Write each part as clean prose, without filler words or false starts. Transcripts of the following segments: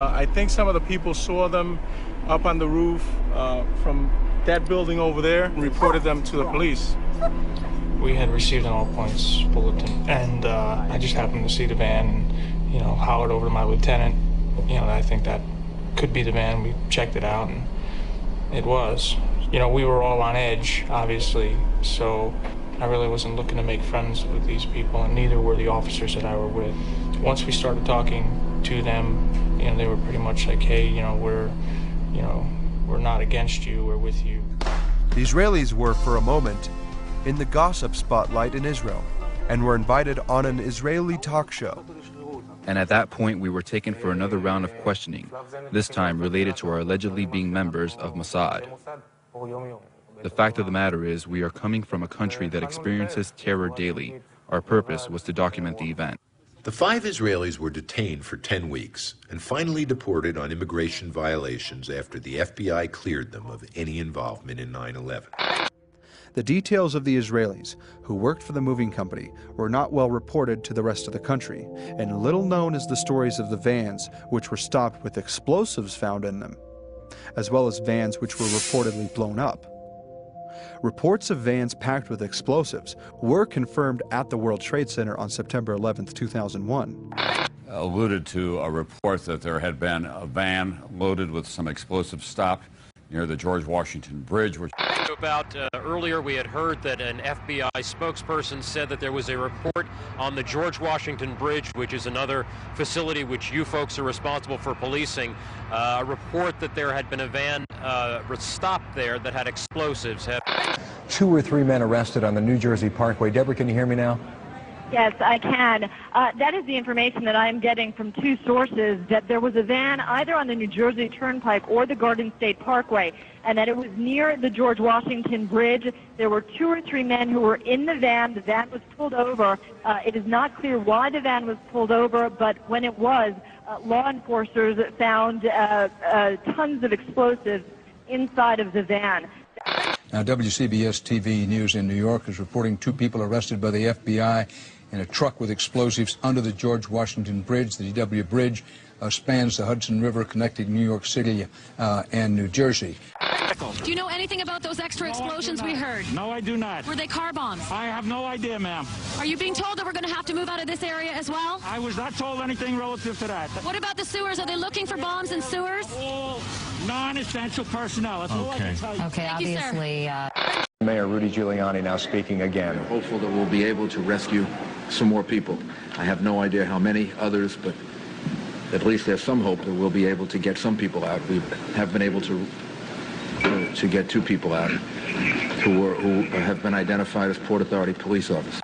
I think some of the people saw them up on the roof from that building over there and reported them to the police. We had received an all points bulletin, and I just happened to see the van and, hollered over to my lieutenant. I think that could be the van. We checked it out, and it was. We were all on edge, obviously, so I really wasn't looking to make friends with these people, and neither were the officers that I were with. Once we started talking to them, they were pretty much like, hey, we're not against you, we're with you. The Israelis were, for a moment, in the gossip spotlight in Israel and were invited on an Israeli talk show. And at that point, we were taken for another round of questioning, this time related to our allegedly being members of Mossad. The fact of the matter is, we are coming from a country that experiences terror daily. Our purpose was to document the event. The 5 Israelis were detained for 10 weeks and finally deported on immigration violations after the FBI cleared them of any involvement in 9/11. The details of the Israelis who worked for the moving company were not well reported to the rest of the country, and little known is the stories of the vans which were stopped with explosives found in them, as well as vans which were reportedly blown up. Reports of vans packed with explosives were confirmed at the World Trade Center on September 11, 2001. Alluded to a report that there had been a van loaded with some explosives stopped near the George Washington Bridge. Earlier we had heard that an FBI spokesperson said that there was a report on the George Washington Bridge, which is another facility which you folks are responsible for policing, a report that there had been a van stopped there that had explosives. 2 or 3 men arrested on the New Jersey Parkway. Deborah, can you hear me now? Yes, I can. That is the information that I'm getting from 2 sources, that there was a van either on the New Jersey Turnpike or the Garden State Parkway, and that it was near the George Washington Bridge. There were 2 or 3 men who were in the van. The van was pulled over. It is not clear why the van was pulled over, but when it was, law enforcers found tons of explosives inside of the van. Now, WCBS TV News in New York is reporting 2 people arrested by the FBI in a truck with explosives under the George Washington Bridge. The GW Bridge spans the Hudson River connecting New York City and New Jersey. Do you know anything about those extra explosions we heard? No, I do not. Were they car bombs? I have no idea, ma'am. Are you being told that we're going to have to move out of this area as well? I was not told anything relative to that. What about the sewers? Are they looking for bombs in sewers? All non-essential personnel. That's all I can tell you. Okay, obviously. Mayor Rudy Giuliani now speaking again. I'm hopeful that we'll be able to rescue some more people. I have no idea how many others, but at least there's some hope that we'll be able to get some people out. We have been able to get 2 people out who have been identified as Port Authority police officers.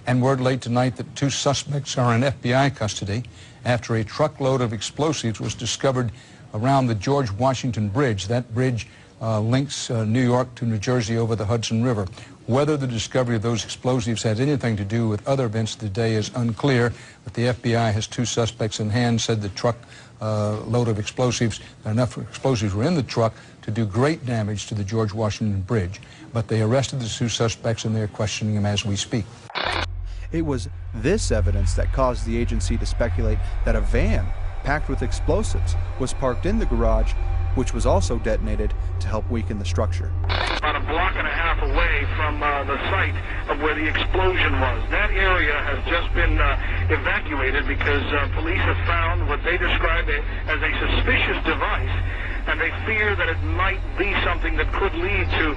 And word late tonight that 2 suspects are in FBI custody after a truckload of explosives was discovered around the George Washington Bridge. That bridge links New York to New Jersey over the Hudson River. Whether the discovery of those explosives has anything to do with other events today is unclear, but the FBI has 2 suspects in hand, said the truck load of explosives, enough explosives were in the truck to do great damage to the George Washington Bridge. But they arrested the 2 suspects and they're questioning them as we speak. It was this evidence that caused the agency to speculate that a van packed with explosives was parked in the garage, which was also detonated to help weaken the structure. About a block and a half away from the site of where the explosion was. That area has just been evacuated because police have found what they describe as a suspicious device, and they fear that it might be something that could lead to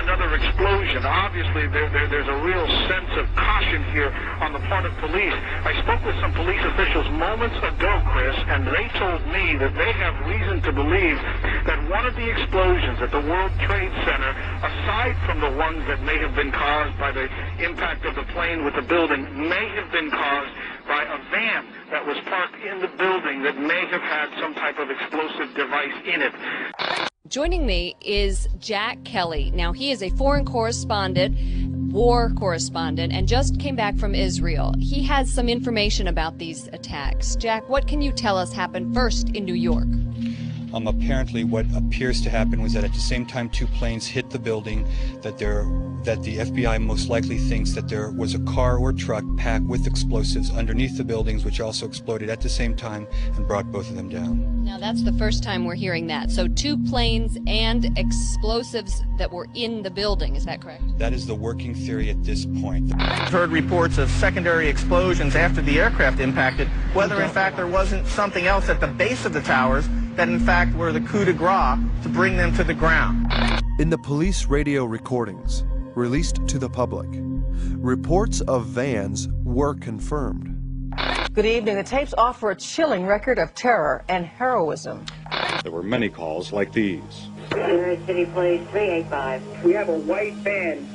another explosion. Obviously, there's a real sense of caution here on the part of police. I spoke with some police officials moments ago, Chris, and they told me that they have reason to believe that one of the explosions at the World Trade Center, aside from the ones that may have been caused by the impact of the plane with the building, may have been caused by a van that was parked in the building that may have had some type of explosive device in it. Joining me is Jack Kelly. Now, he is a foreign correspondent, war correspondent, and just came back from Israel. He has some information about these attacks. Jack, what can you tell us happened first in New York? Apparently what appears to happen was that at the same time two planes hit the building, that the FBI most likely thinks that there was a car or truck packed with explosives underneath the buildings, which also exploded at the same time and brought both of them down. Now that's the first time we're hearing that. So 2 planes and explosives that were in the building, is that correct? That is the working theory at this point. I've heard reports of secondary explosions after the aircraft impacted, whether in fact there wasn't something else at the base of the towers that in fact were the coup de grace to bring them to the ground. In the police radio recordings released to the public, reports of vans were confirmed. Good evening. The tapes offer a chilling record of terror and heroism. There were many calls like these. City Police 385. We have a white van.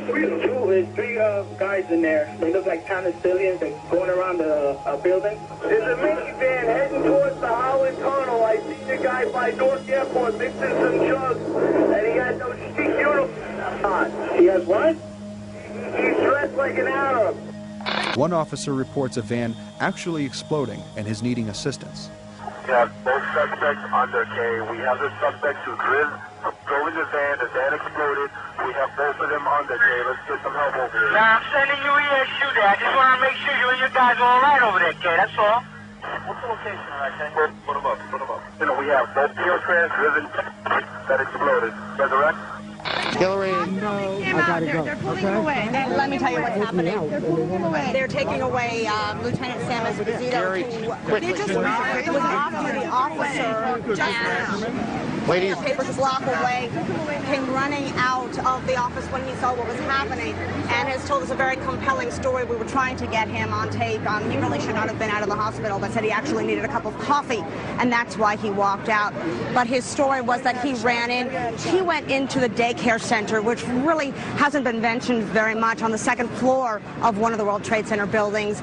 Three guys in there. They look like counter civilians. They're going around the building. There's a minivan heading towards the Howard Tunnel. I see the guy by Newark Airport mixing some drugs, and he has no street uniform on. He has what? He's dressed like an Arab. One officer reports a van actually exploding and his needing assistance. We have both suspects under K. We have the suspects who drove the van exploded. We have both of them under K. Let's get some help over here. Now, I'm sending you here, shooter. I just want to make sure you and your guys are all right over there, K. That's all. What's the location, right, K? Put them up. You know, we have both Booby-trapped driven that exploded. Resurrect? Hillary, I gotta go. They're pulling him away. And let me tell you what's happening. They're pulling him away. They're taking away Lieutenant Sam Esposito. They just was an off-duty officer just now. Ladies. Papers a block away, came running out of the office when he saw what was happening, and has told us a very compelling story. We were trying to get him on tape. He really should not have been out of the hospital, but said he actually needed a cup of coffee, and that's why he walked out. But his story was that he ran in. He went into the daycare center, which really hasn't been mentioned very much, on the second floor of one of the World Trade Center buildings.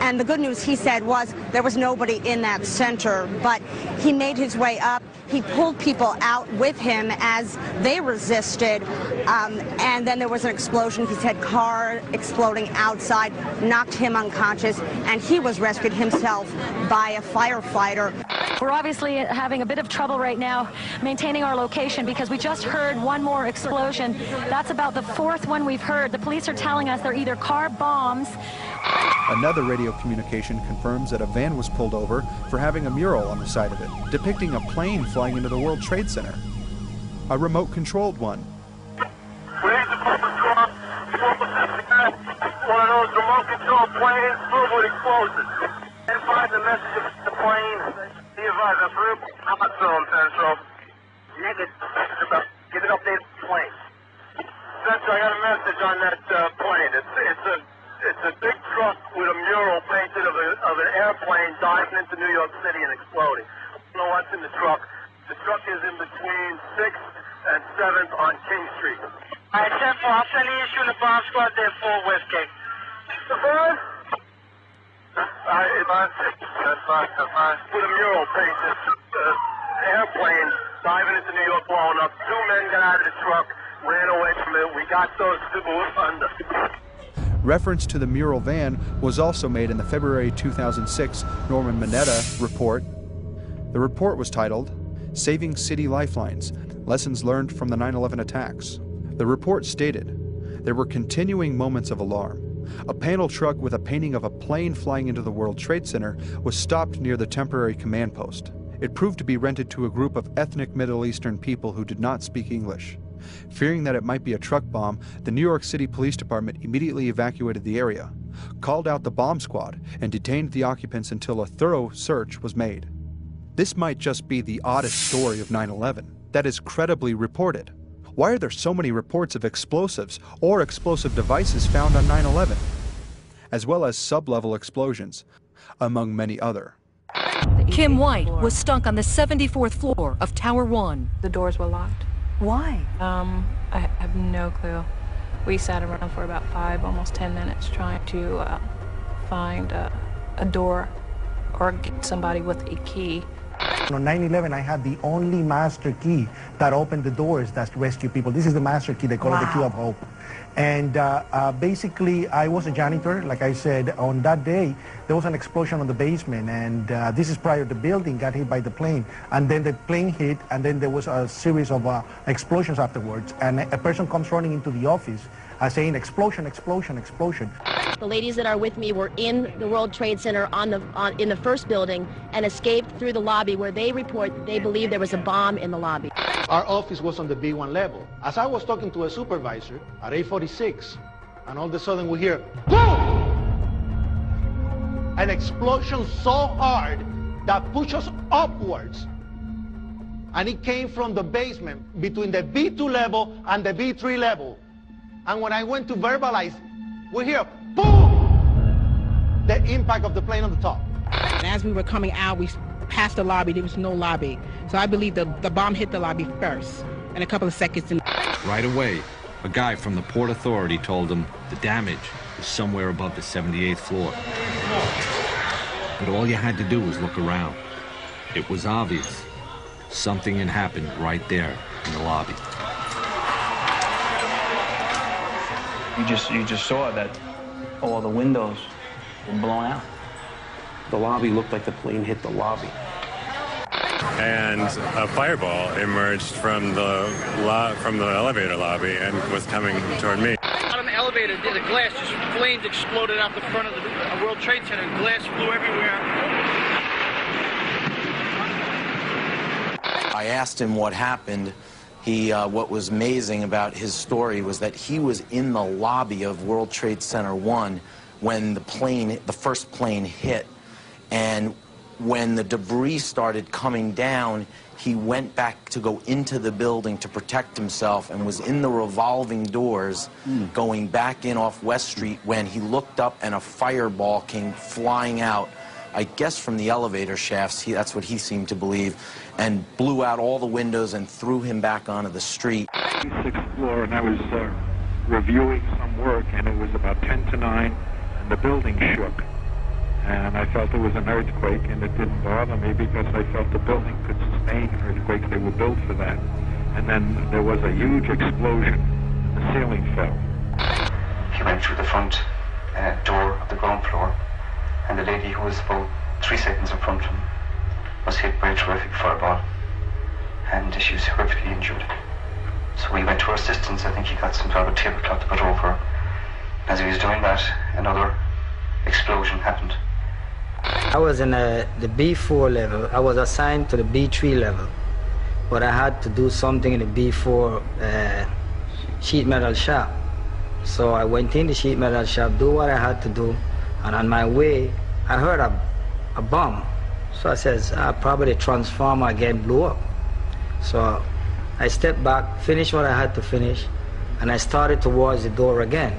And the good news, he said, was there was nobody in that center, but he made his way up. He pulled people out with him as they resisted, and then there was an explosion. He said car exploding outside, knocked him unconscious, and he was rescued himself by a firefighter. We're obviously having a bit of trouble right now maintaining our location because we just heard one more explosion. That's about the 4th one we've heard. The police are telling us they're either car bombs. Another radio communication confirms that a van was pulled over for having a mural on the side of it, depicting a plane flying into the World Trade Center. A remote-controlled one. One of those remote-controlled planes filled with explosives. And find the message of the plane. Be advised, I'm not film, Central. Negative. Get an updated plane. Central, I got a message on that plane. It's a big truck with a mural painted of an airplane diving into New York City and exploding. I don't know what's in the truck. The truck is in between 6th and 7th on King Street. All right, Central, I'll send the issue in the bomb squad there for West Gate. The bird? That's fine. With a mural painted, airplane diving into New York, blowing up. 2 men got out of the truck, ran away from it. We got those 2 under. Reference to the mural van was also made in the February 2006 Norman Mineta report. The report was titled, Saving City Lifelines, Lessons Learned from the 9/11 Attacks. The report stated, there were continuing moments of alarm. A panel truck with a painting of a plane flying into the World Trade Center was stopped near the temporary command post. It proved to be rented to a group of ethnic Middle Eastern people who did not speak English. Fearing that it might be a truck bomb, the New York City Police Department immediately evacuated the area, called out the bomb squad, and detained the occupants until a thorough search was made. This might just be the oddest story of 9/11 that is credibly reported. Why are there so many reports of explosives or explosive devices found on 9/11, as well as sub-level explosions, among many other? Kim White was stuck on the 74th floor of Tower 1. The doors were locked. Why? I have no clue. We sat around for about 5, almost 10 minutes trying to find a door or get somebody with a key. On 9/11, I had the only master key that open the doors that rescue people. This is the master key. They call it the key of hope. And basically, I was a janitor. Like I said, on that day, there was an explosion on the basement, and this is prior to the building got hit by the plane. And then the plane hit, and then there was a series of explosions afterwards. And a person comes running into the office saying, explosion, explosion, explosion. The ladies that are with me were in the World Trade Center in the first building and escaped through the lobby, where they report that they believe there was a bomb in the lobby. Our office was on the B1 level. As I was talking to a supervisor at 8:46, and all of a sudden we hear, boom! An explosion so hard that pushed us upwards. And it came from the basement between the B2 level and the B3 level. And when I went to verbalize, we hear, boom! The impact of the plane on the top. And as we were coming out, we passed the lobby. There was no lobby. So I believe the bomb hit the lobby first, and a couple of seconds in. Right away, a guy from the Port Authority told him the damage was somewhere above the 78th floor. But all you had to do was look around. It was obvious. Something had happened right there in the lobby. You just saw that all the windows were blown out. The lobby looked like the plane hit the lobby. And a fireball emerged from the elevator lobby and was coming toward me. Out on the elevator, the glass just flames exploded out the front of the World Trade Center. Glass flew everywhere. I asked him what happened. What was amazing about his story was that he was in the lobby of World Trade Center 1 when the first plane hit. And when the debris started coming down, he went back to go into the building to protect himself and was in the revolving doors going back in off West Street when he looked up and a fireball came flying out, I guess from the elevator shafts, that's what he seemed to believe, and blew out all the windows and threw him back onto the street. 6th floor, and I was reviewing some work, and it was about 10 to 9, and the building shook. And I felt it was an earthquake, and it didn't bother me because I felt the building could sustain earthquakes. They were built for that. And then there was a huge explosion, and the ceiling fell. He went through the front door of the ground floor, and the lady who was about 3 seconds in front of him was hit by a terrific fireball, and she was horrifically injured. So we went to her assistance. I think he got some sort of tablecloth to put over her. As he was doing that, another explosion happened. I was in the B4 level. I was assigned to the B3 level, but I had to do something in the B4 sheet metal shop. So I went in the sheet metal shop, do what I had to do, and on my way, I heard a bomb. So I says, probably the transformer again blew up. So I stepped back, finished what I had to finish, and I started towards the door again.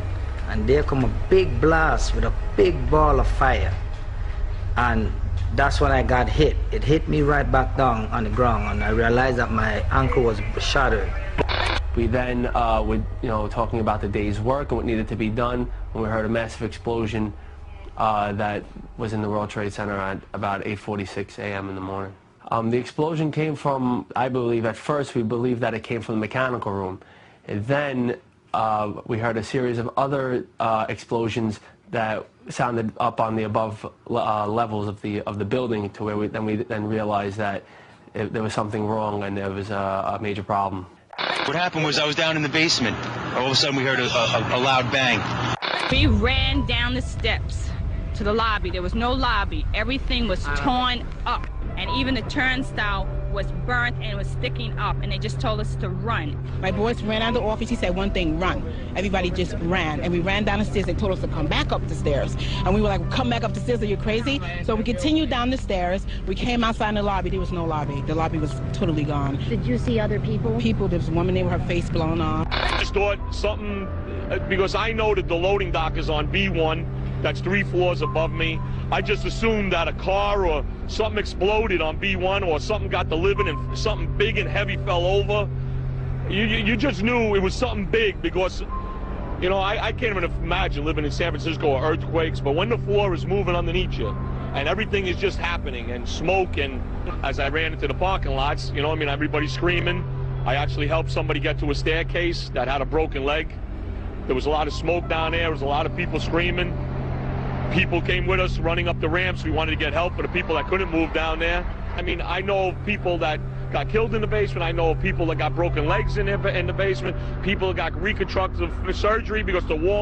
And there come a big blast with a big ball of fire. And that's when I got hit. It hit me right back down on the ground, and I realized that my ankle was shattered. We then were talking about the day's work and what needed to be done when we heard a massive explosion that was in the World Trade Center at about 8:46 a.m. in the morning. The explosion came from, I believe, at first we believed that it came from the mechanical room. And then we heard a series of other explosions that sounded up on the above levels of the building, to where we then realized that there was something wrong and there was a major problem. What happened was I was down in the basement. All of a sudden we heard a loud bang. We ran down the steps to the lobby. There was no lobby. Everything was torn up, and even the turnstile was burnt and was sticking up, and they just told us to run. My boys ran out of the office. He said one thing, run. Everybody just ran, and we ran down the stairs. They told us to come back up the stairs, and we were like, come back up the stairs, are you crazy? So we continued down the stairs. We came outside in the lobby. There was no lobby. The lobby was totally gone. Did you see other people? People. There was a woman there with her face blown off. I just thought something, because I know that the loading dock is on B1, that's 3 floors above me. I just assumed that a car or something exploded on B1, or something got delivered and something big and heavy fell over. You just knew it was something big, because, you know, I can't even imagine living in San Francisco or earthquakes, but when the floor is moving underneath you and everything is just happening, and smoke, and as I ran into the parking lots, you know, I mean, everybody's screaming, I actually helped somebody get to a staircase that had a broken leg. There was a lot of smoke down there. There was a lot of people screaming. People came with us running up the ramps. We wanted to get help for the people that couldn't move down there. I mean, I know of people that got killed in the basement. I know of people that got broken legs in the basement. People that got reconstructive surgery because the wall